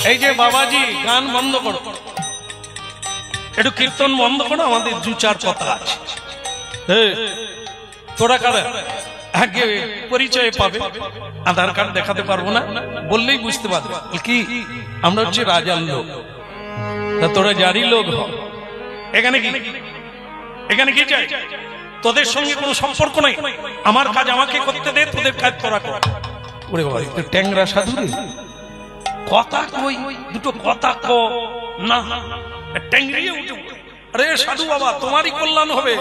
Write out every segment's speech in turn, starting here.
এই যে বাবাজি গান বন্ধ করো, একটু কীর্তন বন্ধ করো, আমাদের দু চার কথা আছে। তোরা কারা আগে পরিচয় পাবে, আধার কার্ড দেখাতে পারবো না বললেই বুঝতে পারবে কি আমরা হচ্ছে রাজার লোক। তা তোরা জারি লোক হ, এখানে কি এখানে কি চাই? তোদের সঙ্গে কোনো সম্পর্ক নাই, আমার কাজ আমাকে করতে দে, তোদের কাজ তোরা কর। ওরে বাবা ট্যাংরা সাধু রে, কথা কই দুটো কথা ক না, ট্যাংরিয়ে উঠে। আরে সাধু বাবা তোমারই কল্যাণ হবে,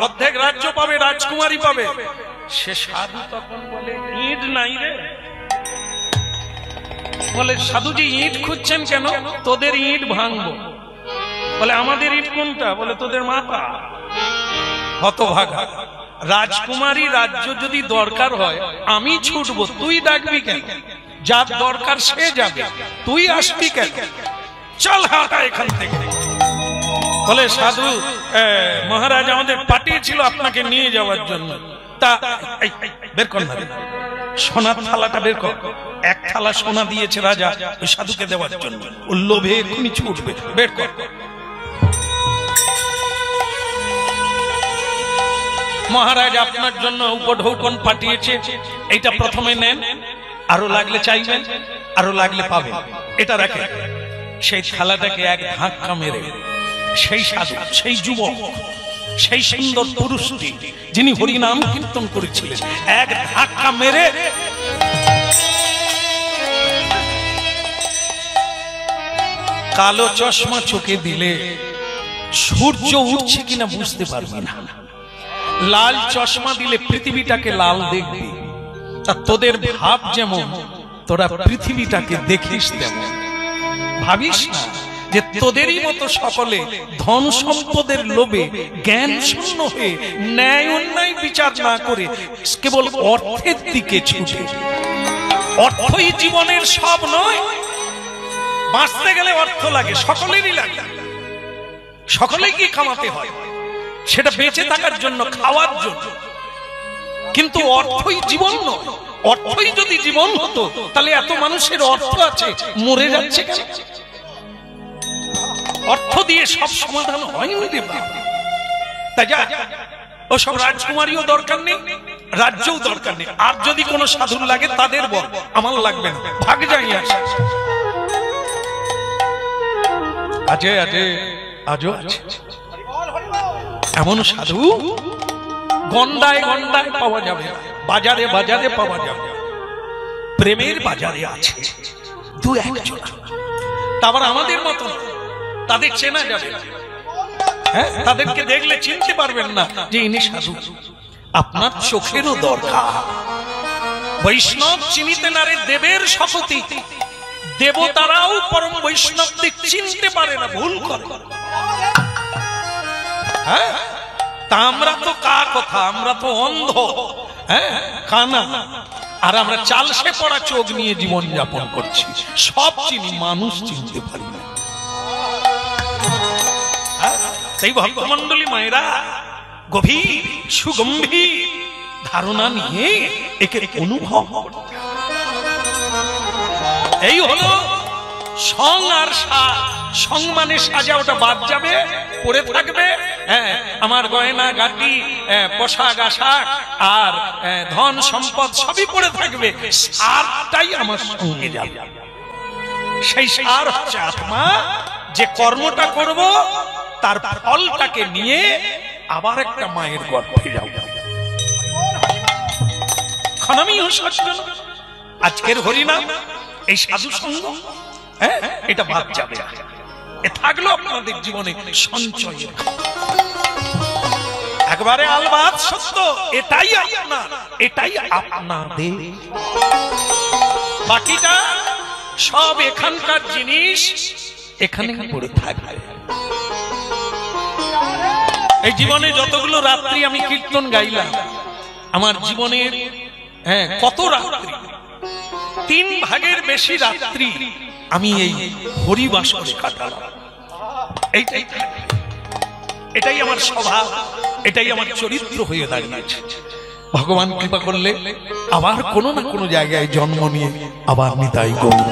অর্ধেক রাজ্য পাবে, রাজকুমারী পাবে। সে সাধু তখন বলে ইট নাই রে। বলে সাধুজি ইট খুঁজছেন কেন? তোদের ইট ভাঙবো। বলে আমাদের ইট কোনটা? বলে তোদের মাথা। হতভাগা, রাজকুমারী রাজ্য যদি দরকার হয় আমি ছুটবো, তুই ডাকবি কেন? যার দরকার সে যাবে, তুই আসবি কেন? চল হাঁটা এখান থেকে। বলে সাধু মহারাজ আমাদের পাঠিয়েছিল আপনাকে নিয়ে যাওয়ার জন্য। তা বের কর না, সোনার থালাটা বের কর। এক থালা সোনা দিয়েছে রাজা ওই সাধুকে দেওয়ার জন্য, ও লোভে এক্ষুনি ছুটবে, বের কর। মহারাজ আপনার জন্য উপঢৌকন পাঠিয়েছে, এইটা প্রথমে নেন, আরো লাগলে চাইবেন, আরো লাগলে পাবেন, এটা রাখেন। সেই থালাটাকে এক ধাক্কা মেরে সেই সাধু, সেই যুবক, সেই সুন্দর পুরুষটি যিনি হরিনাম কীর্তন করেছিলেন, এক ধাক্কা মেরে কালো চশমা চোখে দিলে সূর্য উঠছে কিনা বুঝতে পারবি না, লাল চশমা দিলে পৃথিবীটাকে লাল দেখবি। তা তোদের ভাব যেমন, তোরা পৃথিবীটাকে দেখিস তেমন। ভাবিস না যে তোদেরই মতো সকলে ধন সম্পদের লোভে জ্ঞান শূন্য হয়ে ন্যায় অন্যায় বিচার না করে কেবল অর্থের দিকে ছুটে। অর্থই জীবনের সব নয়, বাঁচতে গেলে অর্থ লাগে, সকলেরই লাগে, সকলেই কি কামাতে হয়, সেটা বেঁচে থাকার জন্য, খাওয়ার জন্য। কিন্তু অর্থই জীবন নয়। অর্থই যদি জীবন হতো তাহলে এত মানুষের অর্থ আছে, মরে যাচ্ছে কেন? অর্থ দিয়ে সব সমাধান হয় না। তাই যা, ও সব রাজকুমারীও দরকার নেই, রাজ্যও দরকার নেই। আর যদি কোনো সাধুর লাগে তাদের বল, আমার লাগবে না, ভাগ যাই। আছে আছে, আজও আছে এমন সাধু, গন্ডায় গন্ডায় পাওয়া যাবে, বাজারে বাজারে পাওয়া যাবে, প্রেমের বাজারে আছে দু একজন। তারপর আমাদের মতো তাদের চেনা যাবে, হ্যাঁ, তাদেরকে দেখলে চিনতে পারবেন না যে ইনি সাধু। আপনার চোখেরও দরকার। বৈষ্ণব চিনিতে নারে দেবের শপথি, দেবতারাও পরম বৈষ্ণবদের চিনতে পারে না, ভুল করে। হ্যাঁ, তা আমরা তো কা কথা, আমরা তো অন্ধ, হ্যাঁ, কানা, আর আমরা চালসে পড়া চোখ নিয়ে জীবন যাপন করছি। সব চিনি, মানুষ চিনতে পারি না। সেই ভক্তমন্ডলী মায়েরা গভীর সুগম্ভীর ধারণা নিয়ে একে অনুভব করতে। এই হলো সং আর সাজ। সং মানে সাজা, ওটা বাদ যাবে, পড়ে থাকবে। হ্যাঁ, আমার গয়না গাটি, পোশাক আশাক আর ধন সম্পদ সবই পড়ে থাকবে, সারটাই আমার সঙ্গে যাবে। সেই সার হচ্ছে আত্মা। যে কর্মটা করব তার ফলটাকে নিয়ে আবার একটা মায়ের গর্ভে যাব। খানামি সচেতন। আজকের হরিনাম, এই সাধু সঙ্গ, হ্যাঁ, এটা বাদ যাবে। এ থাকলো আপনাদের জীবনে সঞ্চয়ের, একবারে আলবাত সত্য। এটাই আপনার, এটাই আপনাদের। বাকিটা সব এখানকার জিনিস, এখানে পড়ে থাকবে। এই জীবনে যতগুলো রাত্রি আমি কীর্তন গাইলাম, আমার জীবনের কত রাত্রি, 3 ভাগের বেশি রাত্রি আমি এই হরিবাসরে কাটালাম। এটাই আমার স্বভাব, এটাই আমার চরিত্র হয়ে দাঁড়িয়েছে। ভগবান কৃপা করলে আবার কোনো না কোনো জায়গায় জন্ম নিয়ে আবার নিতাই গৌর।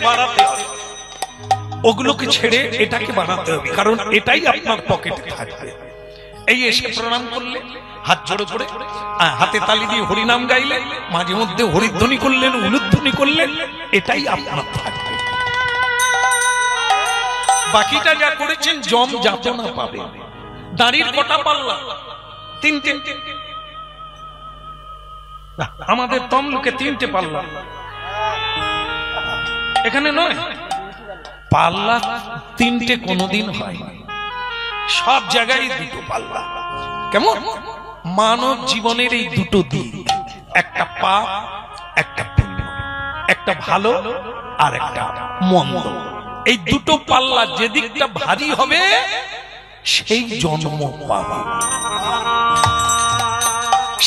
বাড়াতে হবে, ওগুলোকে ছেড়ে এটাকে বাড়াতে হবে, কারণ এটাই আপনার পকেটে থাকবে। এই এসে প্রণাম করলে, হাত জোড়ো করে হাতে তালি দিয়ে হরিনাম গাইলেন, মাঝে মধ্যে হরিধ্বনি করলেন, উলুধ্বনি করলেন, এটাই আপনার থাকবে। বাকিটা যা করেছেন জম যাতনা পাবে। দাঁড়ির কটা পাল্লা? তিনটে। আমাদের তমলুকে তিনটে পাল্লা, এখানে নয়। পাল্লা তিনটে কোনোদিন হয়, সব জায়গায় দুটো পাল্লা। কেমন? মানব জীবনের এই দুটো দিক, একটা পাপ একটা পুণ্য, একটা ভালো আর একটা মন্দ, এই দুটো পাল্লা যে দিকটা ভারী হবে সেই জন্ম পাবা,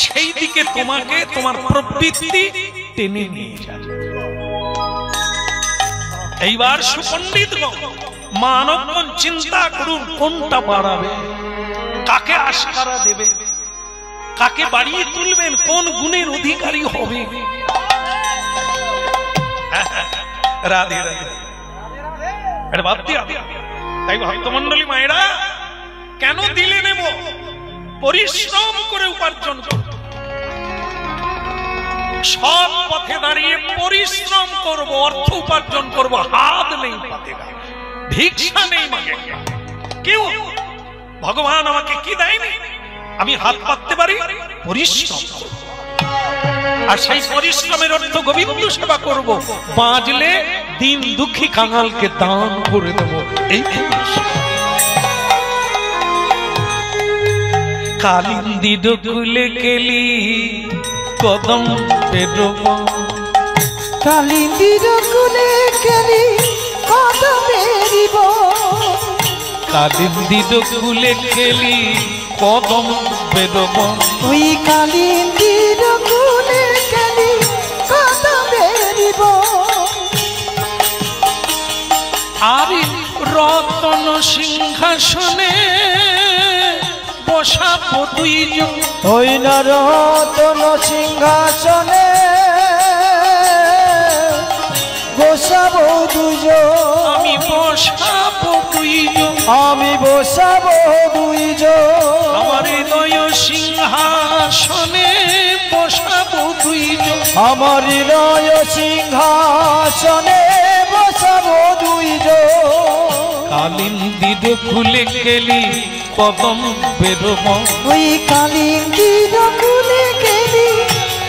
সেই দিকে তোমাকে তোমার প্রবৃত্তি টেনে নিয়ে যাবে। এইবার সুপণ্ডিতগণ মানবগণ চিন্তা করুন, কোনটা বাড়াবে, কাকে আশকারা দেবে, কাকে বাড়িয়ে তুলবেন, কোন গুণের অধিকারী হবে। রাধে রাধে। এটা ভাবতে হবে। তাই ভক্তমন্ডলী মায়েরা, কেন দিলে নেব? পরিশ্রম করে উপার্জন করব, সব পথে দাঁড়িয়ে পরিশ্রম করব, অর্থ উপার্জন করব, হাত নেই পাতেগা, ভিক্ষা নেই মাগে কেউ। ভগবান আমাকে কি দেয়নি, আমি হাত পাততে পারি, পরিশ্রম করব। আর সেই পরিশ্রমের অর্থ গোবিন্দ সেবা করব, বাঁচলে দিন দুঃখী কাঙালকে দান করে দেব। এই কালিন্দির কুলে কেলি কদম পেরব, কালিন্দির কুলে কেলি কদম পেরিব, কালিন্দির কুলে কেলি কদম পেরব, ওই কালিন্দির কুলে কেলি কদম পেরিব। আর রতন সিংহাসনে বসাবো দুইজন, ওই না রতন সিংহাসনে বসাবো দুইজন, আমি বসাবো দুইজন, আমি বসাবো দুইজন, আমার হৃদয় সিংহাসনে বসাবো দুইজন, আমার হৃদয় সিংহাসনে বসাবো দুইজন। কালিন্দির খুলে গেলি কদম বেরব, ওই কালিন্দির কুলে কেলি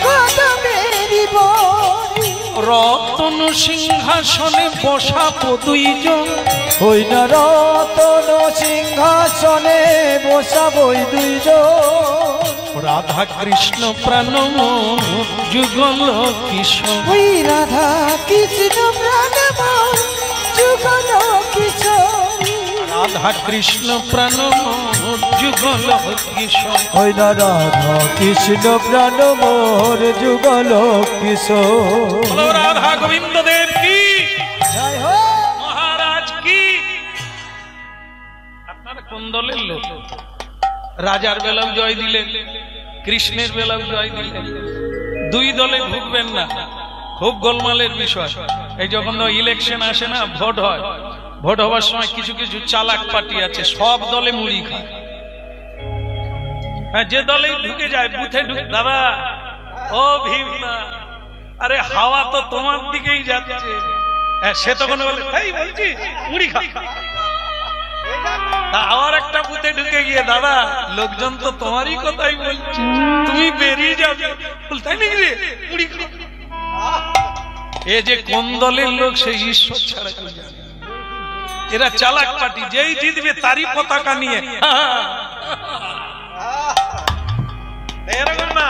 কদম পেরিব, রতন সিংহাসনে বসাবো দুইজন, ওই না রতন সিংহাসনে বসাবো দুইজন, রাধা কৃষ্ণ প্রাণ যুগল কিশোর, ওই রাধা কৃষ্ণ প্রাণ যুগল কিশোর, রাধা কৃষ্ণ প্রাণ যুগল কিশোর, ওই না রাধা কৃষ্ণ প্রাণ মোর যুগল কিশোর। বলো রাধা গোবিন্দ দেব কি, জয় হো মহারাজ কি। আপনারা কোন দলের লোক? রাজার বেলাও জয় দিলেন, কৃষ্ণের বেলাও জয় দিলেন, দুই দলে ঢুকবেন না, খুব গোলমালের বিষয়। এই যখন ইলেকশন আসে না, ভোট হয়, ভোট হওয়ার সময় কিছু কিছু চালাক পার্টি আছে, সব দলে মুড়ি খায়। হ্যাঁ, যে দলে ঢুকে যায় বুথে ঢুকে, দাদা ও ভীম না, আরে হাওয়া তো তোমার দিকেই যাচ্ছে। হ্যাঁ, সে তখন বলে তাই বলছি মুড়ি খা। আবার একটা বুথে ঢুকে গিয়ে, দাদা লোকজন তো তোমারই কথাই বলছে, তুমি বেরিয়ে যাবে, তাই নাকি রে, মুড়ি খা। এ যে কোন দলের লোক সে ঈশ্বর ছাড়া কেউ জানে। এরা চালাক পার্টি, যেই জিতবে তারই পতাকা নিয়ে এরকম না,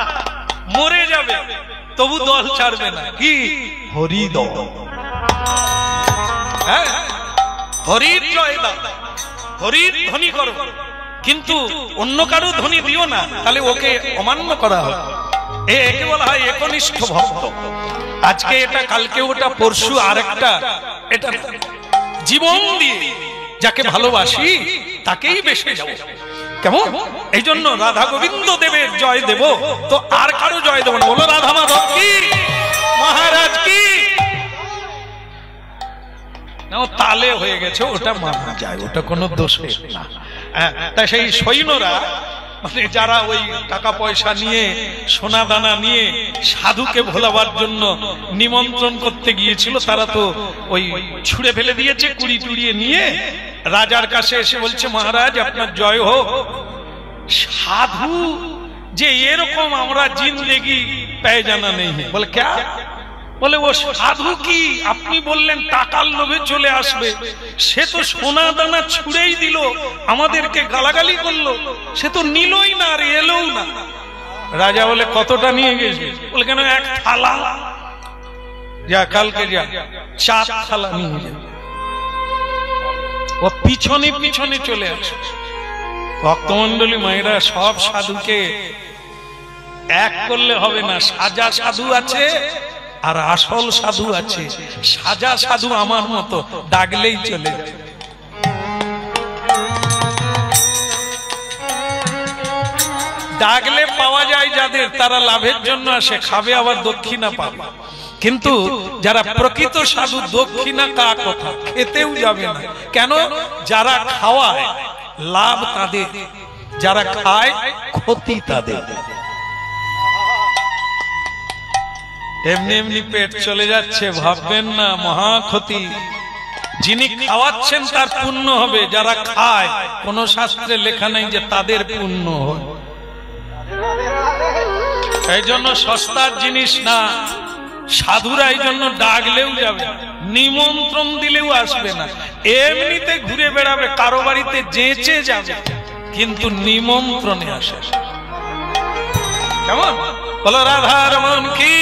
মরে যাবে তবু দল ছাড়বে না। কি হরি দল, হ্যাঁ হরির জয় দাও, হরির ধ্বনি করো, কিন্তু অন্য কারো ধ্বনি দিও না, তাহলে ওকে অমান্য করা হয়। একে বলা হয় একনিষ্ঠ ভক্ত। আজকে এটা, কালকে ওটা, পরশু আরেকটা। এটা জীবন দিয়ে যাকে ভালোবাসি তাকেই বেশি যাব। কেমন? এই জন্য রাধা গোবিন্দ দেবের জয় দেব, তো আর কারো জয় দেব না। বলো রাধা মাধব কি, মহারাজ কি। তালে হয়ে গেছে, ওটা মানা যায়, ওটা কোনো দোষের না। তাই সেই সৈন্যরা মানে যারা ওই টাকা পয়সা নিয়ে সোনা দানা নিয়ে সাধুকে ভোলাবার জন্য নিমন্ত্রণ করতে গিয়েছিল, তারা তো ওই ছুঁড়ে ফেলে দিয়েছে, কুড়ি টুড়িয়ে নিয়ে রাজার কাছে এসে বলছে, মহারাজ আপনার জয় হোক, সাধু যে এরকম আমরা জিন্দেগি পেয়ে জানা নেই। বলে ক্যা? বলে ও সাধু কি আপনি বললেন টাকার লোভে চলে আসবে, সে তো সোনা দানা ছুঁড়েই দিল, আমাদেরকে গালাগালি করলো, সে তো নিলই না আর এলোও না। রাজা বলে কতটা নিয়ে গেছে? বলে কেন এক থালা, যা কালকে যা 4 থালা নিয়ে যা। ও পিছনে পিছনে চলে আসে। ভক্তমন্ডলী মায়েরা, সব সাধুকে এক করলে হবে না, সাজা সাধু আছে আর আসল সাধু আছে। সাজা সাধু আমার মতো ডাকলেই চলে, ডাকলে পাওয়া যায় যাদের, তারা লাভের জন্য আসে, খাবে আবার দক্ষিণা পাবে। কিন্তু যারা প্রকৃত সাধু দক্ষিণা কা কথা, খেতেও যাবে না। কেন? যারা খাওয়ায় লাভ তাদের, যারা খায় ক্ষতি তাদের। এমনি এমনি পেট চলে যাচ্ছে, ভাববেন না, মহা ক্ষতি। যিনি খাওয়াচ্ছেন তার পুণ্য হবে, যারা খায় কোন শাস্ত্রে লেখা নাই যে তাদের পুণ্য হয়। এই জন্য সস্তার জিনিস না, সাধুরা এই জন্য ডাকলেও যাবে, নিমন্ত্রণ দিলেও আসবে না, এমনিতে ঘুরে বেড়াবে, কারো বাড়িতে যেচে যাবে, কিন্তু নিমন্ত্রণে আসে। কেমন? বলো রাধা রমন কি,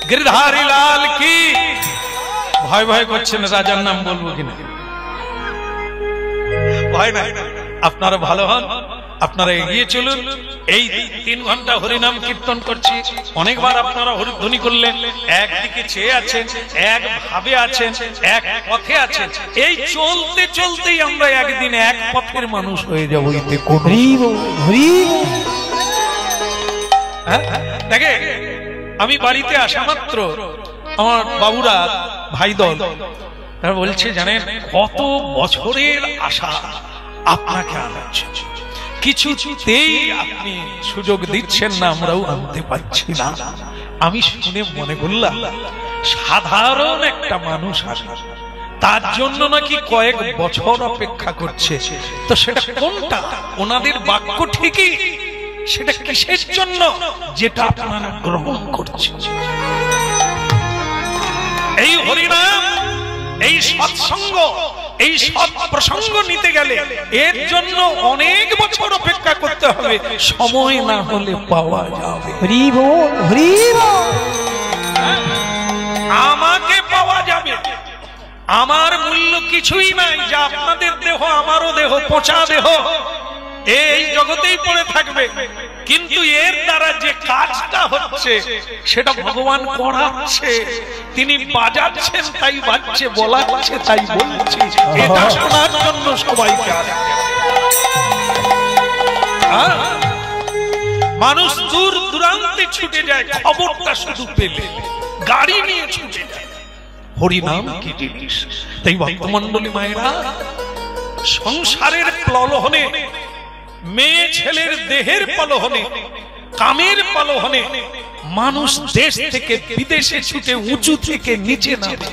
গিরধারী লাল কি। ভয় ভয় করছেন রাজার নাম বলবো কিনা? ভয় নাই, আপনারা ভালো হন, আপনারা এগিয়ে চলুন। এই 3 ঘন্টা হরিনাম কীর্তন করছি, অনেকবার আপনারা হরিধ্বনি করলেন, একদিকে চেয়ে আছেন, এক ভাবে আছেন, এক পথে আছেন। এই চলতে চলতেই আমরা একদিন এক পথের মানুষ হয়ে যাবো। দেখে আমি বাড়িতে আসা মাত্র আমার বাবুরা ভাই দল তারা বলছে, জানেন কত বছরের আশা আপনাকে আনাচ্ছে, কিছুতেই আপনি সুযোগ দিচ্ছেন না, আমরাও আনতে পারছি না। আমি শুনে মনে করলাম সাধারণ একটা মানুষ আসে, তার জন্য নাকি কয়েক বছর অপেক্ষা করছে। তো সেটা কোনটা? ওনাদের বাক্য ঠিকই, সেটা কিসের জন্য? যেটা আপনারা গ্রহণ করছেন। এই হরিনাম, এই সৎসঙ্গ, এই সৎ প্রসঙ্গ নিতে গেলে এর জন্য অনেক বছর অপেক্ষা করতে হবে, সময় না হলে পাওয়া যাবে। আমাকে পাওয়া যাবে, আমার মূল্য কিছুই নাই, যা আপনাদের দেহ আমারও দেহ, পচা দেহ এই জগতেই পড়ে থাকবে, কিন্তু এর দ্বারা যে কাজটা হচ্ছে সেটা ভগবান করাচ্ছে, তিনি বাজাচ্ছেন তাই বাজছে, বলাচ্ছে তাই বলছে। এটা শোনার জন্য সবাইকে মানুষ দূর দূরান্তে ছুটে যায় খবরটা শুধু পেলে, গাড়ি নিয়ে ছুটে যায়। হরিনাম কি জিনিস? তাই ভক্তমন্ডলী মায়েরা, সংসারের প্রলোভনে, মেয়ে ছেলের দেহের প্রলোভনে, কামের প্রলোভনে মানুষ দেশ থেকে বিদেশে ছুটে উঁচু থেকে নিচে নামে,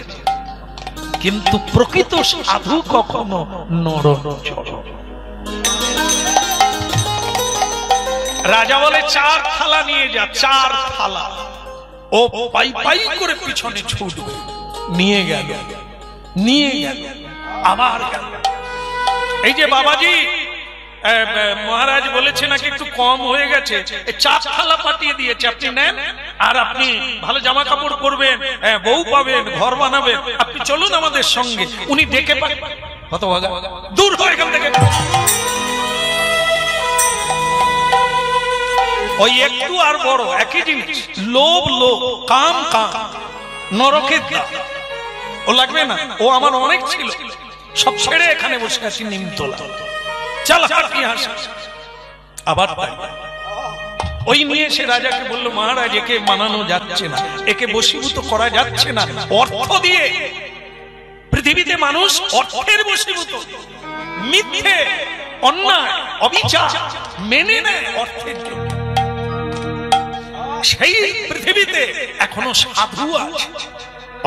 কিন্তু প্রকৃত সাধু কখনো নরচর। রাজা বলে 4 থালা নিয়ে যা, 4 থালা। ও পাই পাই করে পিছনে ছুটবে, নিয়ে গেল, নিয়ে গেল, আবার গেল। এই যে বাবাজি মহারাজ বলেছে নাকি একটু কম হয়ে গেছে, 4 থালা পাঠিয়ে দিয়েছে, আপনি নেন, আর আপনি ভালো জামা কাপড় পরবেন, বউ পাবেন, ঘর বানাবেন, আপনি চলুন আমাদের সঙ্গে। উনি ডেকে পান, কত ভাগা দূর হয়ে গেল থেকে। ওই একটু আর বড় একই জিনিস, লোভ লোভ, কাম কাম, নরকের কাম। ও লাগবে না, ও আমার অনেক ছিল, সব ছেড়ে এখানে বসে আছি নিমতলা, চল আবার ওই নিয়ে সে রাজাকে বলল, মহারাজ একে মানানো যাচ্ছে না, একে বশীভূত করা যাচ্ছে না, অর্থ দিয়ে পৃথিবীতে মানুষ অর্থের বশীভূত, মিথ্যে, অন্যায়, অবিচার মেনে নেয় অর্থের জন্য। সেই পৃথিবীতে এখনো সাধু আছে,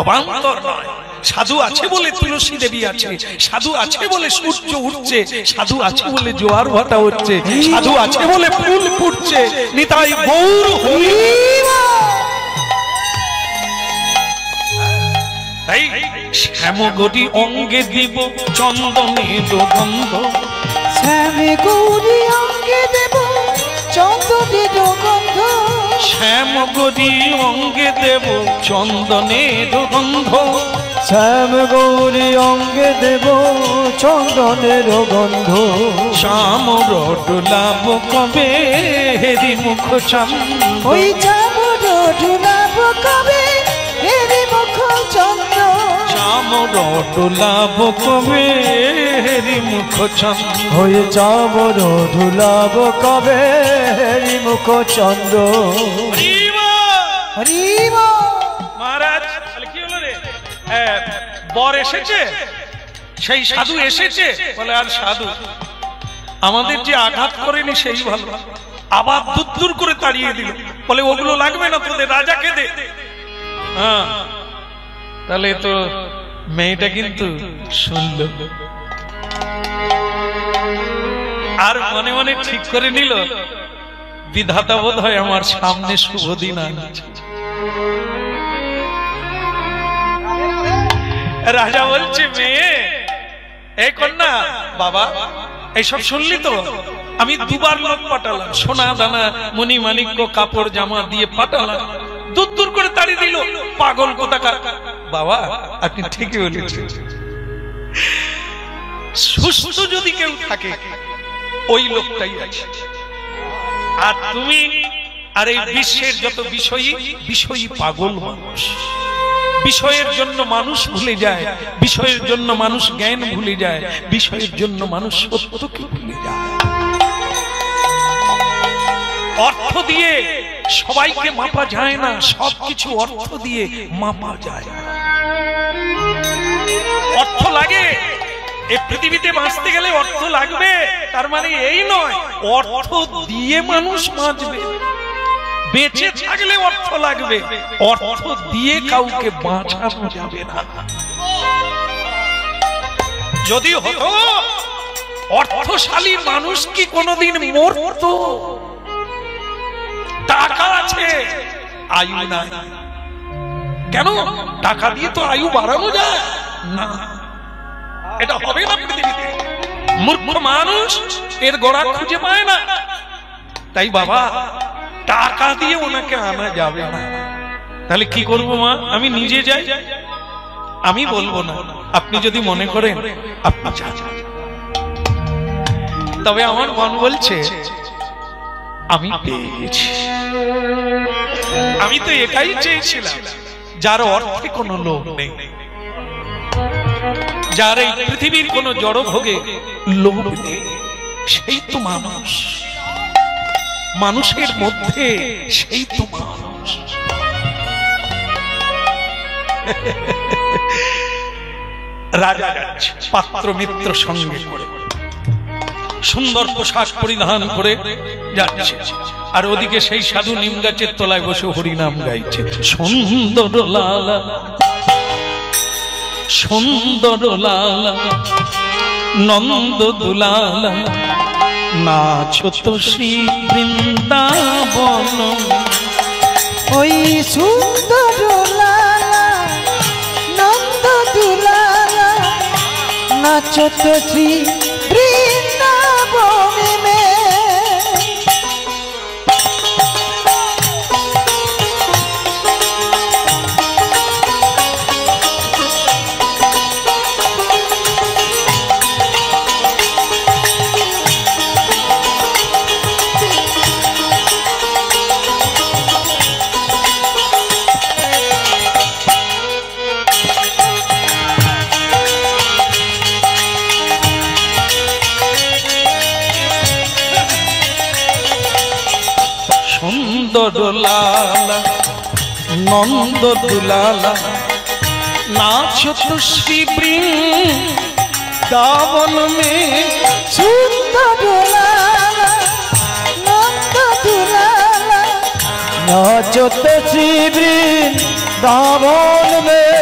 অবান্তর নয়। সাধু আছে বলে তুলসী দেবী আছে, সাধু আছে বলে সূর্য উঠছে, সাধু আছে বলে জোয়ার ভাটা হচ্ছে, সাধু আছে বলে ফুল ফুটছে। নিতাই গৌর হরি। তাই শ্যামগরি অঙ্গে দিব চন্দনের গন্ধ, শ্যামে গৌরী অঙ্গে দেব চন্দনের গন্ধ, শ্যামগরি অঙ্গে দেব চন্দনের গন্ধ, শ্যাম গৌরী অঙ্গে দেব চন্দনের গন্ধ। চামর ডোলাব কবে হেরি মুখ চন্দ্র, ওই চামর ডোলাব কবে হেরি মুখ চন্দ্র, চামর ডোলাব কবে হেরি মুখ চন্দ্র, ওই চামর ডোলাব কবে হেরি মুখ চন্দ্র। হরিব মহারাজ কি হলো রে? বর এসেছে, সেই সাধু এসেছে বলে, আর সাধু আমাদের যে আঘাত করেনি সেই ভালো, আবার দূর দূর করে তাড়িয়ে দিল। বলে ওগুলো লাগবে না তোদের, রাজাকে দে। হ্যাঁ, তাহলে তো মেয়েটা কিন্তু শুনল, আর মনে মনে ঠিক করে নিল বিধাতা বোধ হয় আমার সামনে শুভ দিন আনছে। রাজা বলছে, মেয়ে এই কন্যা, বাবা এইসব শুনলি তো? আমি দুবার লোক পাঠালাম, সোনা দানা মণি মাণিক্য কাপড় জামা দিয়ে পাঠালাম, দূর দূর করে তাড়িয়ে দিল। পাগল কোথাকার। বাবা আপনি ঠিকই বলেছেন, সুস্থ যদি কেউ থাকে ওই লোকটাই আছে। আর তুমি আর এই বিশ্বের যত বিষয়ী, বিষয়ী পাগল মানুষ। বিষয়ের জন্য মানুষ ভুলে যায়, বিষয়ের জন্য মানুষ জ্ঞান ভুলে যায়, বিষয়ের জন্য মানুষ সত্যকে ভুলে যায়। অর্থ দিয়ে সবাইকে মাপা যায় না, সবকিছু অর্থ দিয়ে মাপা যায় না। অর্থ লাগে, এই পৃথিবীতে বাঁচতে গেলে অর্থ লাগবে, তার মানে এই নয় অর্থ দিয়ে মানুষ বাঁচবে। বেঁচে থাকলে অর্থ লাগবে, অর্থ দিয়ে কাউকে বাঁচানো যাবে না। যদি হতো অর্থশালী মানুষ কি কোনোদিন মরতো? টাকা আছে, আয়ু নাই। কেন? টাকা দিয়ে তো আয়ু বাড়ানো যায় না, এটা হবে না পৃথিবীতে। মূর্খ মানুষ এর গোড়া খুঁজে পায় না। তাই বাবা টাকা দিয়ে ওনাকে আনা যাবে না। তাহলে কি করব মা? আমি নিজে যাই? আমি বলবো না, আপনি যদি মনে করেন আপনি যান। তবে আমার মন বলছে আমি পেয়ে গেছি। আমি তো এটাই চেয়েছিলাম, যার অর্থে কোনো লোভ নেই, যার এই পৃথিবীর কোনো জড় ভোগে লোভ নেই, সেই তো মানুষ। মানুষের মধ্যে সেই তো মানুষ। রাজা যাচ্ছে পাত্র মিত্র সঙ্গে করে, সুন্দর পোশাক পরিধান করে যাচ্ছে, আর ওদিকে সেই সাধু নিম গাছের তলায় বসে হরিনাম গাইছে। সুন্দর লালা সুন্দর লালা নন্দ দুলালা নাচো তো শ্রী বৃন্দাবন। ওই সুন্দর লালা নন্দ দুলালা নাচো তো শ্রী বৃন্দাবনে মে। সুন্দর লালা নন্দ দুলালা नाचो तो श्री वृंदावन में सुंदर लाला नंद दुलाला नाचो तो श्री वृंदावन में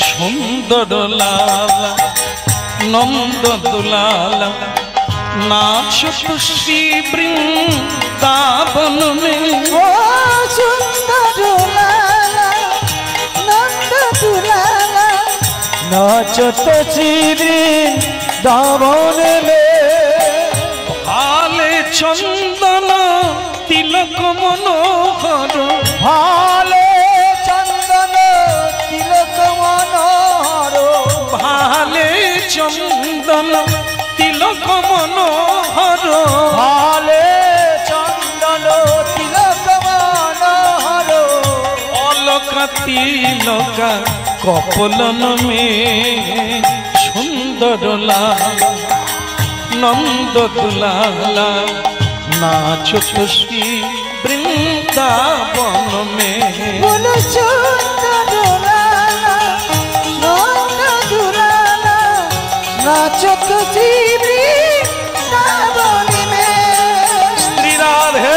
सुंदर लाला नंद दुलाला नाचो तो श्री वृंदावन में ओ सुंदर लाला नंद दुलाला नाचो तो श्री वृंदावन में भाले चंदन तिलक मनोहर भाले चंदन तिलक मनोहर भाले चंदन तिलक मनोहर भाले चंदन तिलक मनोहर अलका तिलका कपलन में सुंदर लाला नंद दुलाला नाचो तो श्री वृंदावन में बोलो सुंदर लाला नंद दुलाला नाचो तो श्री वृंदावन में श्री राधे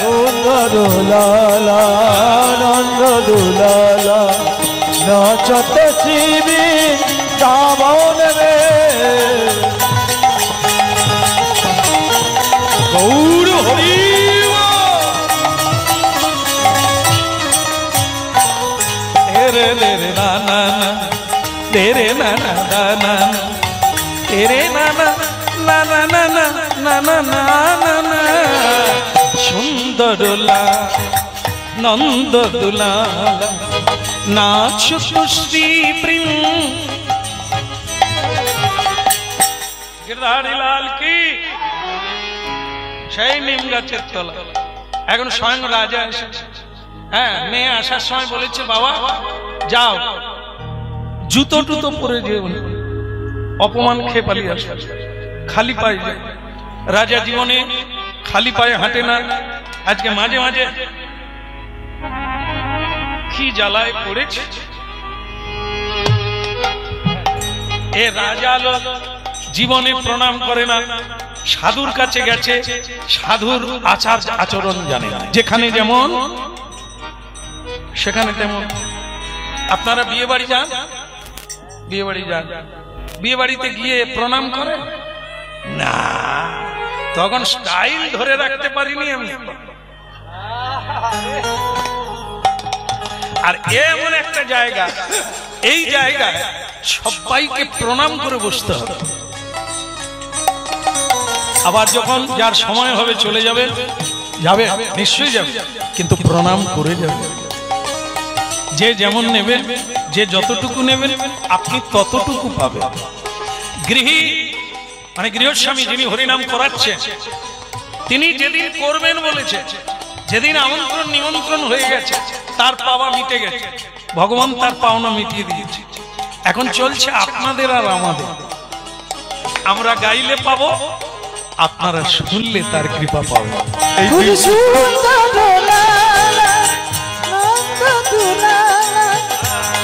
सुंदर लाला नंद दुलाला नाचो तो श्री वृंदावन में गौर हरि तेरे रे ना ना ना तेरे ना ना ना तेरे ना ना ना ना ना ना ना ना ना ना सुंदर ला नंद दुलाला नाचो तो श्री गिरधारी लाल की সেই নিম গাছের তলা এখন স্বয়ং রাজা এসেছে হ্যাঁ মেয়ে আসার সময় বলেছে বাবা যাও জুতো টুতো পরে যেও না অপমান খেয়ে পালিয়ে আসবে খালি পায়ে যায় রাজা জীবনে খালি পায়ে হাঁটে না আজকে মাঝে মাঝে কি জ্বালায় পড়েছে এ রাজা লোক জীবনে প্রণাম করে না সাধুর কাছে গেছে সাধুর আচার আচরণ জানে না যেখানে যেমন সেখানে তেমন আপনারা বিয়ে বাড়ি যান বিয়ে বাড়িতে গিয়ে প্রণাম করে না তখন স্টাইল ধরে রাখতে পারিনি আমি আর এমন একটা জায়গা এই জায়গায় সবাইকে প্রণাম করে বসতে হবে আবার যখন যার সময় হবে চলে যাবে যাবে নিশ্চয়ই যাবে কিন্তু প্রণাম করে যাবে যে যেমন নেবেন যে যতটুকু নেবেন আপনি ততটুকু পাবেন গৃহী মানে গৃহস্বামী যিনি হরিনাম করাচ্ছেন তিনি যেদিন করবেন বলেছে যেদিন আমন্ত্রণ নিমন্ত্রণ হয়ে গেছে তার পাওয়া মিটে গেছে ভগবান তার পাওনা মিটিয়ে দিয়েছে এখন চলছে আপনাদের আর আমাদের আমরা গাইলে পাবো আপনারা শুনলে তার কৃপা পাবেন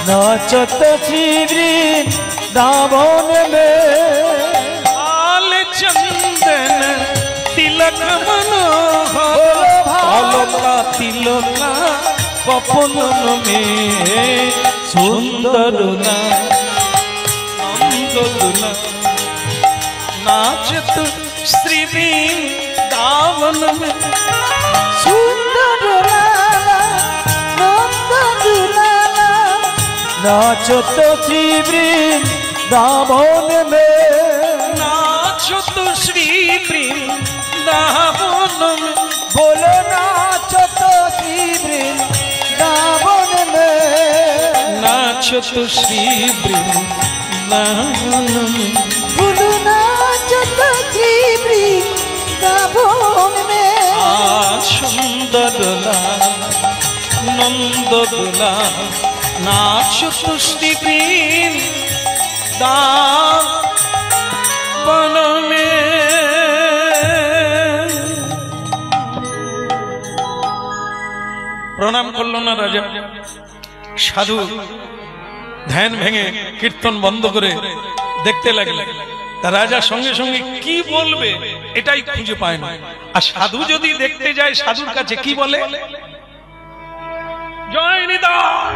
नाचो तो श्री वृंदावन में लाल चंदन तिलक मनोहर अलका तिलका कपलन में सुंदर नंद दुला नाचत श्री वृंदावन में सुंदर लाला नंद दुलाला नाचो तो श्री वृंदावन में नाचो तो श्री वृंदावन में बोलो नाचो तो श्री वृंदावन में नाचो तो श्री वृंदावन में बोलो नाचो तो श्री वृंदावन में आशो সুন্দর লাল নন্দ দুলাল নাচ তুষ্টি বৃন্দাবন মে। প্রণাম করল না রাজা। সাধু ধ্যান ভেঙে কীর্তন বন্ধ করে দেখতে লাগলেন। তা রাজা সঙ্গে সঙ্গে কি বলবে এটাই খুঁজে পায় না। আর সাধু যদি দেখতে যায় সাধুর কাছে কি বলে, জয় নিতাই,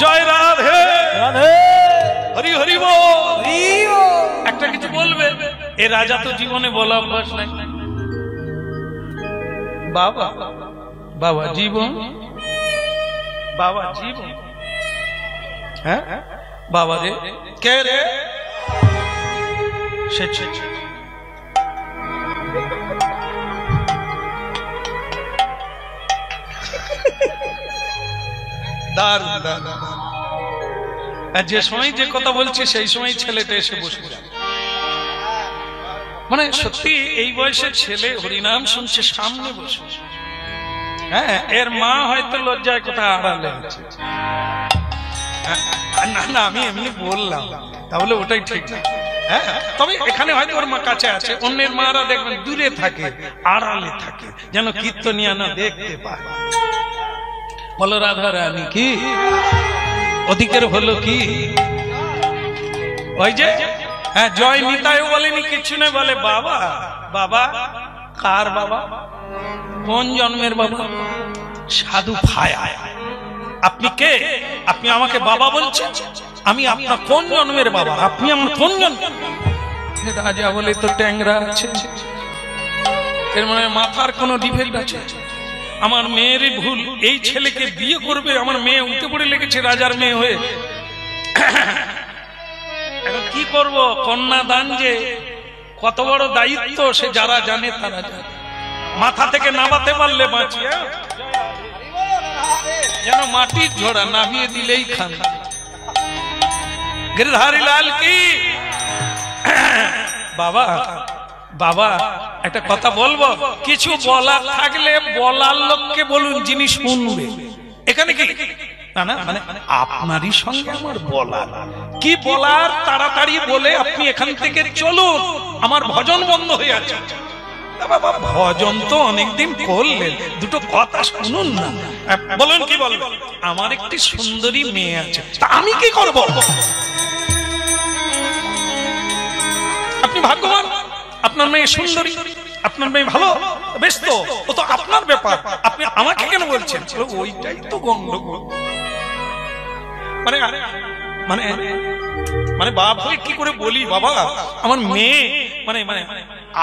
জয় রাধে রাধে হরি হরি বল। হরিও একটা কিছু বলবে, এ রাজা তো জীবনে বলা অভ্যাস নাই। বাবা বাবা জীবন, বাবা জীবন, হ্যাঁ বাবা রে কে রে, সে যে সময় যে কথা বলছি সেই সময় ছেলেটা এসে বসে যায়। মানে সত্যি এই বয়সের ছেলে হরিনাম শুনছে সামনে বসে। হ্যাঁ, এর মা হয়তো লজ্জায় কোথায় আড়ালে আছে। না না আমি এমনি বললাম, তাহলে ওটাই ঠিক না। হ্যাঁ, তবে এখানে হয়তো ওর মা কাছে আছে, অন্যের মারা দেখবেন দূরে থাকে, আড়ালে থাকে, যেন কীর্তনিয়া না দেখতে পায়। বলো রাধা রানী কি অধিকের হলো কি? ওই যে হ্যাঁ জয় নিতাইও বলেনি, কিছু নেই, বলে বাবা। বাবা কার বাবা? কোন জন্মের বাবা? সাধু ভায়া। আপনি কে? আপনি আমাকে বাবা বলছেন? আমি আপনার কোন জন্মের বাবা? আপনি আমার কোন জন্ম? রাজা বলে তো ট্যাংরা আছে, এর মানে মাথার কোন ডিফেক্ট আছে। আমার মেয়েরই ভুল, এই ছেলেকে বিয়ে করবে, আমার মেয়ে উঠে পড়ে লেগেছে রাজার মেয়ে হয়ে। এখন কি করব? কন্যাদান যে কত বড় দায়িত্ব সে যারা জানে তারা জানে। মাথা থেকে নামাতে পারলে বাঁচি, যেন মাটির ঝোড়া নামিয়ে দিলেই খান। গিরধারী লাল কি? বাবা বাবা একটা কথা বলবো, কিছু বলার থাকলে বলার লোককে বলুন, যিনি শুনবে। এখানে কি না না মানে আপনারই সঙ্গে আমার বলার, কি বলার তাড়াতাড়ি বলে আপনি এখান থেকে চলুন, আমার ভজন বন্ধ হয়ে আছে। বাবা ভজন তো অনেকদিন করলেন, দুটো কথা শুনুন না। বলুন কি বলবেন? আমার একটি সুন্দরী মেয়ে আছে, তা আমি কি করব? আপনি ভাগ্যবান, আপনার মেয়ে সুন্দরী, আপনার মেয়ে ভালো, বেশ তো, ও তো আপনার ব্যাপার, আপনি আমাকে কেন বলছেন? ওইটাই তো গন্ডগোল। মানে মানে মানে বাপ হয়ে কি করে বলি, বাবা আমার মেয়ে মানে মানে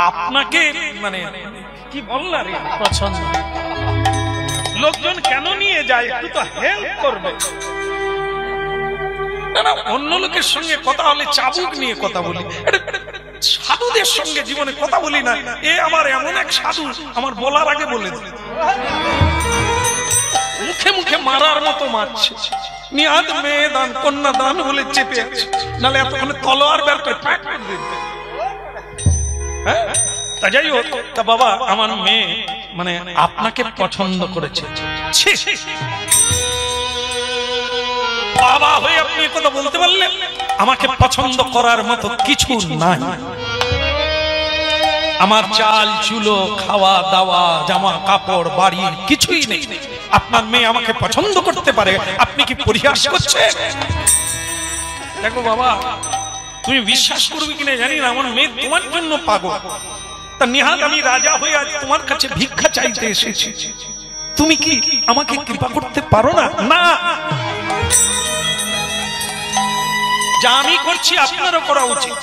আপনাকে মানে কি বললা রে পছন্দ। লোকজন কেন নিয়ে যায়, একটু তো হেল্প করবে। না না, অন্য লোকের সঙ্গে কথা হলে চাবুক নিয়ে কথা বলি, সাধুদের সঙ্গে জীবনে কথা বলি না। এ আমার এমন এক সাধু, আমার বলার আগে বলে দিল, মুখে মুখে মারার মতো মারছে। নিয়াদ মেয়ে দান, কন্যা দান বলে চেপে আছে, নাহলে এতক্ষণে তলোয়ার বের করে ফাট করে দিত। হ্যাঁ, তা যাই হোক, তা বাবা আমার মেয়ে মানে আপনাকে পছন্দ করেছে। বাবা হয়ে আপনি কথা বলতে পারলেন? আমাকে পছন্দ করার মতো কিছু নাই। আমার চাল চুলো, খাওয়া দাওয়া, জামা কাপড়, বাড়ি কিছুই নেই। আপনার মেয়ে আমাকে পছন্দ করতে পারে, আপনি কি পরিহাস করছেন? দেখো বাবা, তুমি বিশ্বাস করবে কিনা জানি না, আমার মেয়ে তোমার জন্য পাগল। তা নিহাত আমি রাজা হয়ে আজ তোমার কাছে ভিক্ষা চাইতে এসেছি, তুমি কি আমাকে কৃপা করতে পারো না? না, যা আমি করছি আপনারও করা উচিত।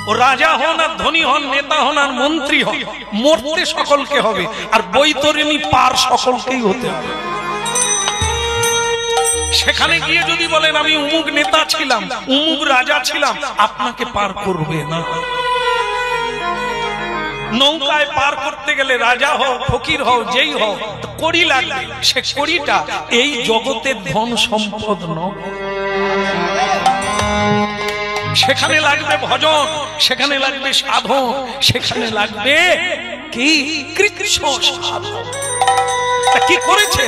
ও রাজা হন আর ধনী হন, নেতা হন আর মন্ত্রী হন, মরতে সকলকে হবে, আর বৈতরণী পার সকলকেই হতে হবে। সেখানে গিয়ে যদি বলেন আমি উমুক নেতা ছিলাম, উমুক রাজা ছিলাম, আপনাকে পার করবে না। নৌকায় পার করতে গেলে রাজা হও, ফকির হও, যেই হও, কড়ি লাগবে। সে কড়িটা এই জগতের ধন সম্পদ নয়। সেখানে লাগবে ভজন, সেখানে লাগবে সাধন, সেখানে লাগবে কি কৃচ্ছ সাধ। কি করেছে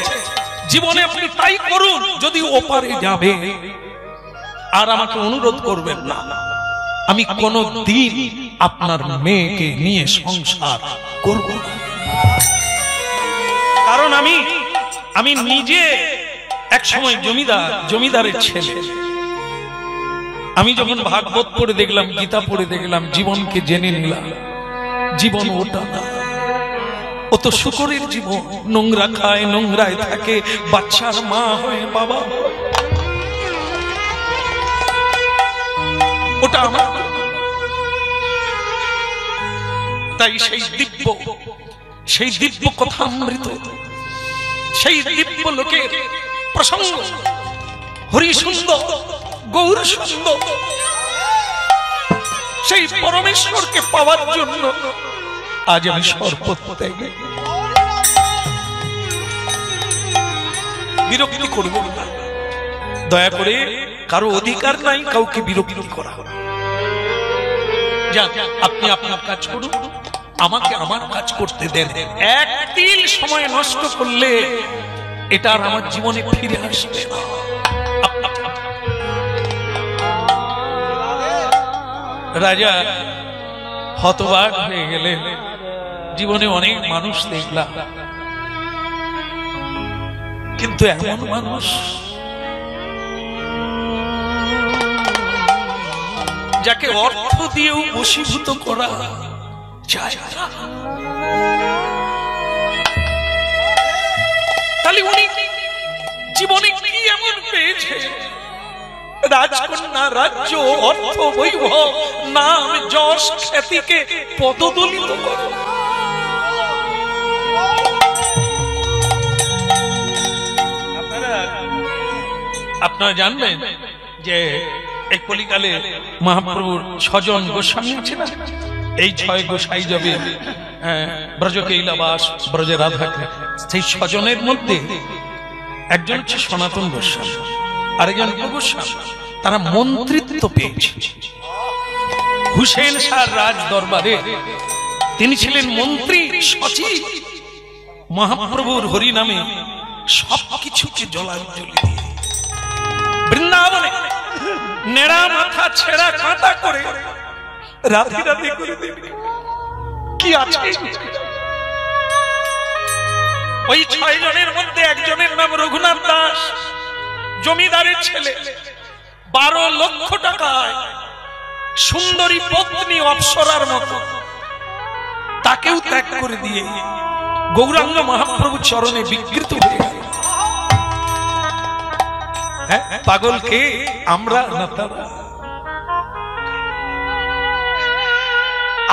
জীবনে আপনি তাই করুন, যদি ওপারে যাবে আর আমাকে অনুরোধ করবেন না, আমি কোনো দিন আপনার মেয়েকে নিয়ে সংসার করব না। কারণ আমি নিজে এক সময় জমিদারের ছেলে। আমি যখন ভাগবত পড়ে দেখলাম, গীতা পড়ে দেখলাম, জীবনকে জেনে নিলাম, জীবন ওটা না, ও তো শুকরের জীবন, নোংরা খায়, নোংরায় থাকে, বাচ্চার মা হয়ে বাবা, ওটা আমার। তাই সেই দিব্য কথা অমৃত, সেই দিব্য লোকের প্রসঙ্গ, হরি সুন্দর, গৌর সুন্দর, সেই পরমেশ্বরকে পাওয়ার জন্য আজ আমি সর্বত্যাগে। বিরক্তি করব না, দয়া করে, কারো অধিকার নাই কাউকে বিরক্তি করা। যান, আপনি আপনার কাজ করুন, আমাকে আমার কাজ করতে দেন। এক তিল সময় নষ্ট করলে এটা আর আমার জীবনে ফিরে আসবে না। রাজা হতবাক হয়ে গেলেন। জীবনে অনেক মানুষ দেখলাম, কিন্তু এমন মানুষ যাকে অর্থ দিয়েও বশীভূত করা যায় না। তাহলে উনি জীবনে কি এমন পেয়েছে? রাজকন্যা, রাজ্য, অর্থ, বৈভব, নাম, যশ, খ্যাতিকে পদদলিত করে। আপনারা জানবেন যে এই কলিকালে মহাপ্রভুর 6 জন গোস্বামী আছে না? এই 6 গোসাই যাবে ব্রজকৈলাবাস, ব্রজে রাধা। সেই 6 জনের মধ্যে একজন হচ্ছে সনাতন গোস্বামী, আরেকজন গোস্বামী। তারা মন্ত্রিত্ব পেয়েছে হুসেন শাহর রাজ দরবারে। তিনি ছিলেন মন্ত্রী, সচিব। মহাপ্রভুর হরি নামে সবকিছুকে জলাঞ্জলি দিয়ে বৃন্দাবনে নেড়া মাথা ছেঁড়া কাঁটা করে রাধে রাধে করে দেবে। কি আছে? ওই 6 জনের মধ্যে একজনের নাম রঘুনাথ দাস, জমিদারের ছেলে। 12 লক্ষ টাকায় সুন্দরী পত্নী অপ্সরার মতো, তাকেও ত্যাগ করে দিয়ে গৌরাঙ্গ মহাপ্রভু চরণে বিকৃত হয়ে গেল। পাগল কে? আমরা না তারা।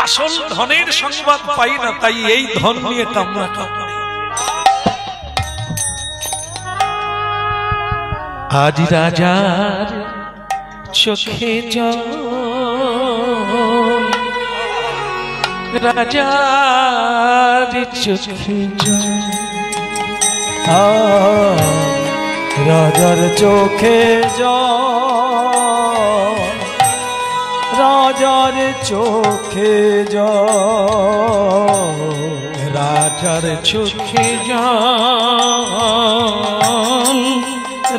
আসল ধনের সংবাদ পাই না, তাই এই ধন নিয়ে কামনা কামনা। আজ রাজার চোখে জল, রাজার চোখে জল, রাজার চোখে জল, রাজার চোখে জল, রাজার চোখে জল,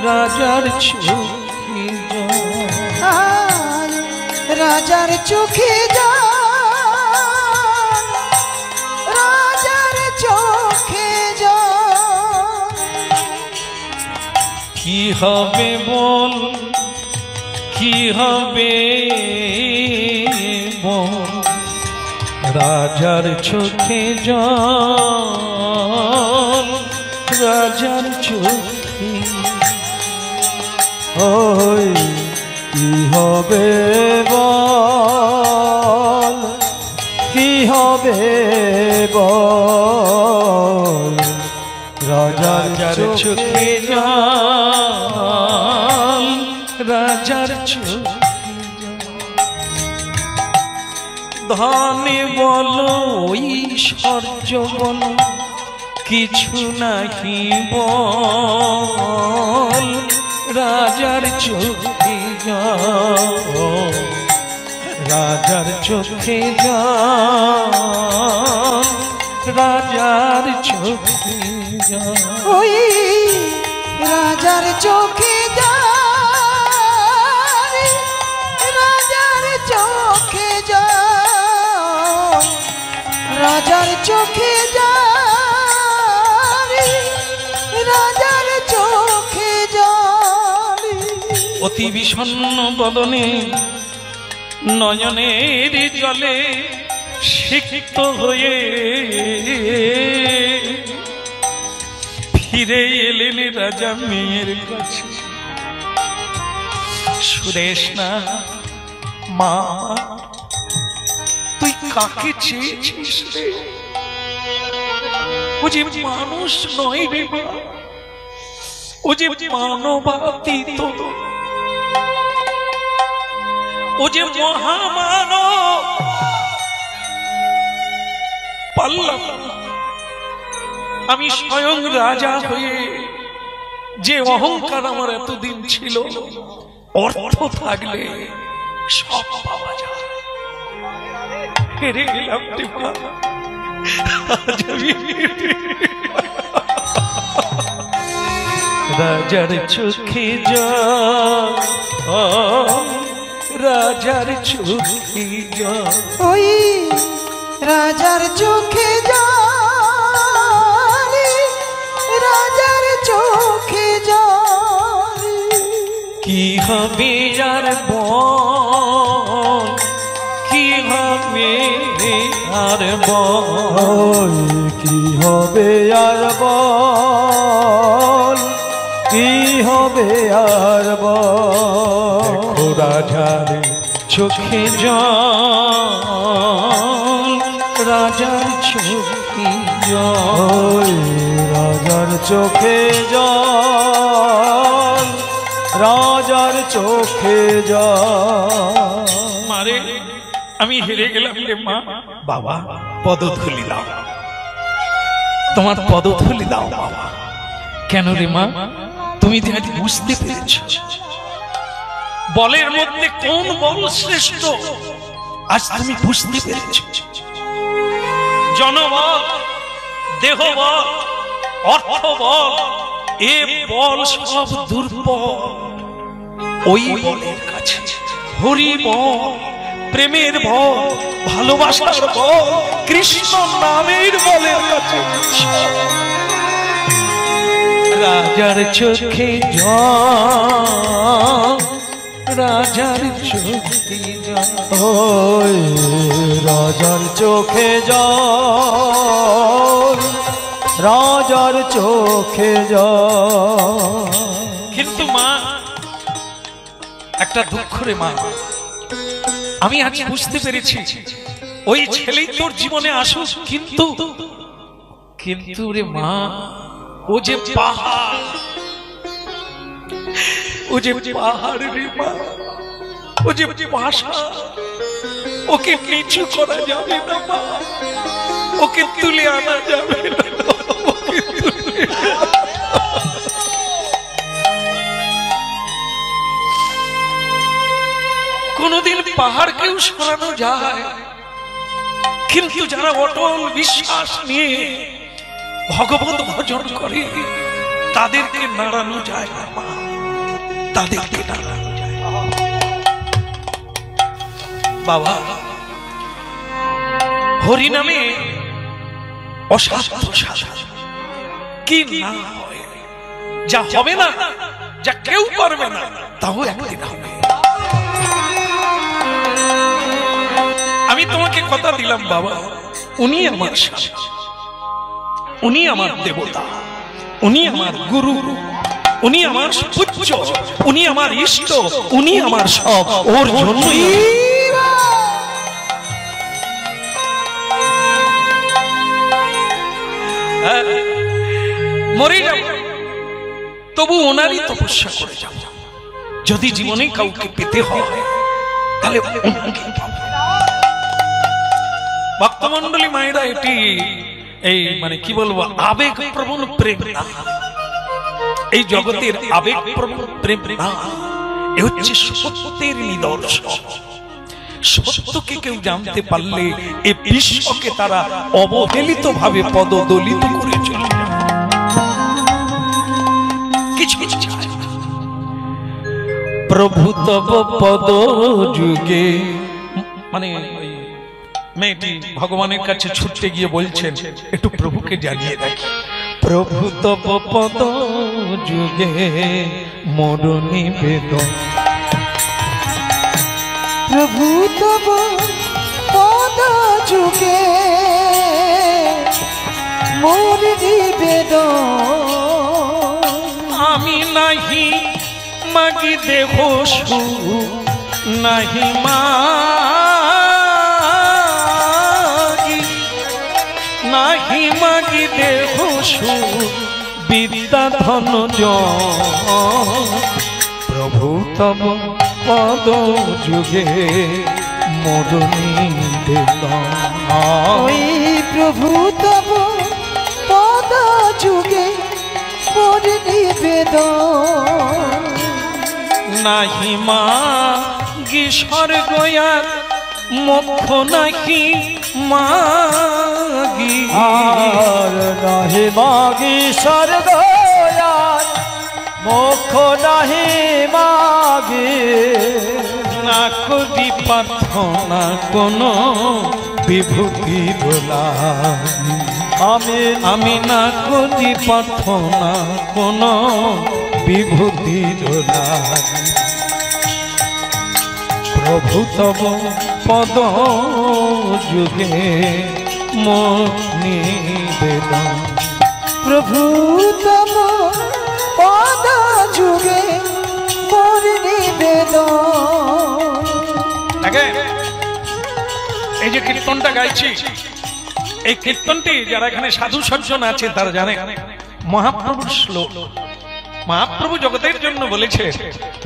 রাজার চোখে জল, রাজার চোখে জল, রাজার চোখে জল। কি হবে বল, কি হবে বল, রাজার চোখে জল, রাজার চোখে। ওই কি হবে বল, কি হবে বল, রাজার চোখে জল, রাজার চোখে। ধনে বলো, ঐশ্বর্য বলো, কিছু নাকি বল, রাজার চোখে জল, রাজার চোখে জল, রাজার চোখে জল। ওই রাজার চোখে জল, রাজার চোখে জল, রাজার চোখে জল, রাজার চোখে জল। অতি বিষণ্ণ বদনে নয়নের জলে সিক্ত হয়ে ফিরে এলেন রাজা মেয়ের কাছে। সুরেশ না মা, তুই কাকে চেয়েছিস রে? ও যে মানুষ নয় রে মা, ও যে মানবাতীত, ও যে মহামানব। পারলাম আমি স্বয়ং রাজা হয়ে, যে অহংকার আমার এতদিন ছিল, অর্থ থাকলে সব পাওয়া যায়, হেরে গেলাম রে মা। রাজার চোখে জল, রাজার চোখে জল। ওই রাজার চোখে জল, রাজার চোখে জল। কি হবে আর বল, কি হবে আর বল, কি হবে আর বল, কি হবে আর বল। রাজার চোখে জল, রাজার চোখে জল। রাজার চোখে জল, রাজার চোখে জল। মারে আমি হেরে গেলাম রে মা। বাবা পদধূলি দাও, তোমার পদধূলি দাও বাবা। কেন রে মা, তুমি তো আজ বুঝতে পেরেছ বলের মধ্যে কোন বল শ্রেষ্ঠ, আজ তুমি বুঝতে পেরেছ। জনবল, দেহ বল, অর্থ বল, এ বল সব দুর্বল। ওই বলের কাছে হরি বল, প্রেমের বল, ভালোবাসার বল, কৃষ্ণ নামের বলের কাছে। রাজার চোখে জল, রাজার চোখে জল। ওই রাজার চোখে জল, রাজার চোখে জল। কিন্তু মা একটা দুঃখ রে মা, আমি আজ বুঝতে পেরেছি ওই ছেলেই তোর জীবনে আসুক, কিন্তু কিন্তু রে মা, ও যে পাহাড়, ও যে পাহাড় রে মা, ও যে ভাষা, ওকে নিচু করা যাবে না মা, ওকে তুলে আনা যাবে না। কোনদিন পাহাড়কেও সরানো যায়, কিন্তু যারা অটল বিশ্বাস নিয়ে ভগবত ভজন করে তাদেরকে নাড়ানো যায় না মা, তাদেরকে নাড়ানো যায়। বাবা হরি নামে অসাধ্য সাধন কি না হয়, যা হবে না, যা কেউ পারবে না, তাও একদিন হবে। আমি তোমাকে কথা দিলাম বাবা, উনি আমার স্বামী, উনি আমার দেবতা, উনি আমার গুরু, উনি আমার পূজ্য, উনি আমার ইষ্ট, উনি আমার সব। ওর জন্যই মরে যাব, তবু ওনারই তপস্যা করে যাব। যদি জীবনে কাউকে পেতে হয় তাহলে ভক্তমন্ডলী মায়েরা, এটি এই মানে কি বলবো, আবেগ প্রবণ প্রেম না, এই জগতের আবেগ প্রবণ প্রেম না, এ হচ্ছে সত্যের নিদর্শন। সত্যকে কেউ জানতে পারলে এই বিশ্বকে তারা অবহেলিত ভাবে পদদলিত করে চলে যায়, কিছু কিছু চায় না। প্রভু তব পদ যুগে, মানে মেয়েটি ভগবানের কাছে ছুটতে গিয়ে বলছেন একটু প্রভুকে জানিয়ে রাখি, প্রভু তব পদ যুগে মোর নিবেদন, প্রভু তব পদ যুগে মোর নিবেদন, আমি নাহি মাগি দেহ সুখ, নাহি মাগি, নাহি মাগি দেহ সুখ, বিদ্যা ধন জন, প্রভু তব পদ যুগে মোর নিবেদন। ওই প্রভু তব পদ যুগে মোর নিবেদন, নাহি মাগি স্বর্গয়ার মোক্ষ, নাহি মাগি, আর নাহি মাগি স্বর্গ মোক্ষ, নাহি মাগি, না করি প্রার্থনা কোন বিভূতি দোলাই, আমি না করি প্রার্থনা কোন বিভূতি দোলাই, প্রভু তব পদ যুগে মোর নিবেদন, প্রভু তব পদ যুগে মোর নিবেদন। এই যে কীর্তনটা গাইছি, এই কীর্তনটি যারা এখানে সাধু সজ্জন আছে তারা জানে মহাপ্রভুর শ্লোক। মহাপ্রভু জগতের জন্য বলেছে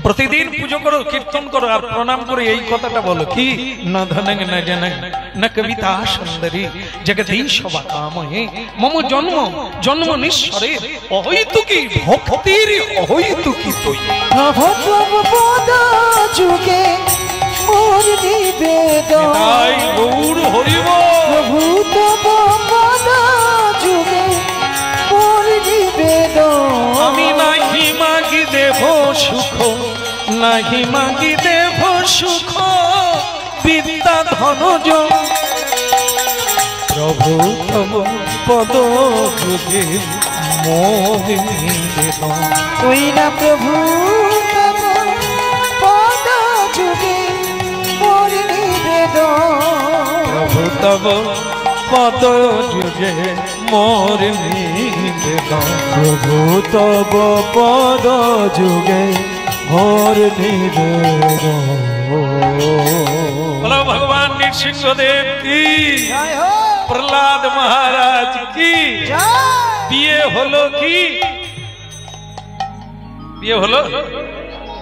প্রতিদিন পুজো করো, কীর্তন করো আর প্রণাম করে এই কথাটা বলো কি, না ধনং না জনং না কবিতা সুন্দরী জগদীশ বাকামহে মম জন্ম জন্ম নিঃস্বরে অহৈতুকী ভক্তির অহৈতুকী তুই, প্রভু তব পদ যুগে মোর নিবেদন, তাই গৌর হরিব, প্রভু তব পদ যুগে মোর নিবেদন, আমি নাহি মাগি দেব সুখ, নাহি মাগি দেব সুখ, বিদ্যা ধন জন, প্রভু তব পদ যুগে মোর নিবেদন, ওই না প্রভু তব পদ যুগে মোর নিবেদন, প্রভু তব পদ যুগে মোর নিবেদন, প্রভু তব পদ যুগে মোর নিবেদন। বলো ভগবান নৃসিংহদেব কি, জয় হো, প্রহ্লাদ মহারাজ কি। জয়। বিয়ে হলো কি, বিয়ে হলো,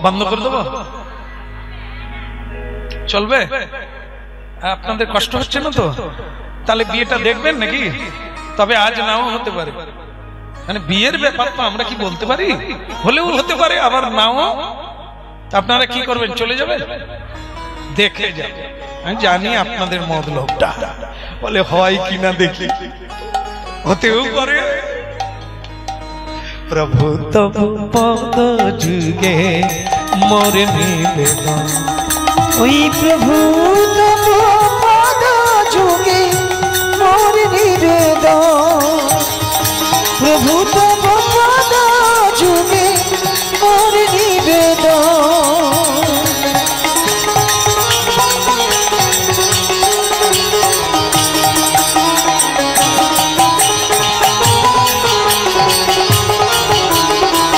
বন্ধ করে দেবো, চলবে? আপনাদের কষ্ট হচ্ছে না তো? তাহলে বিয়েটা দেখবেন নাকি? তবে আজ নাও হতে পারে, মানে বিয়ের ব্যাপার তো আমরা কি বলতে পারি, হলেও হতে পারে আবার নাও। আপনারা কি করবেন, চলে যাবেন, দেখে যাবেন। আমি জানি আপনাদের মতলবটা, বলে হয় কিনা দেখি, হতেও পারে। প্রভু তব পদ যুগে মোর নিবেদন, ওই প্রভু তব পদ যুগে মোর নিবেদন, প্রভু তব পদ যুগে মোর নিবেদন,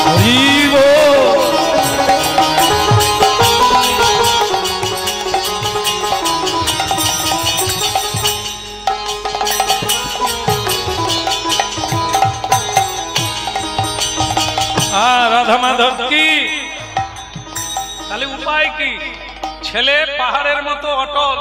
হরিব। রাধা মাধব কি, তাহলে উপায় কি? ছেলে পাহাড়ের মতো অটল,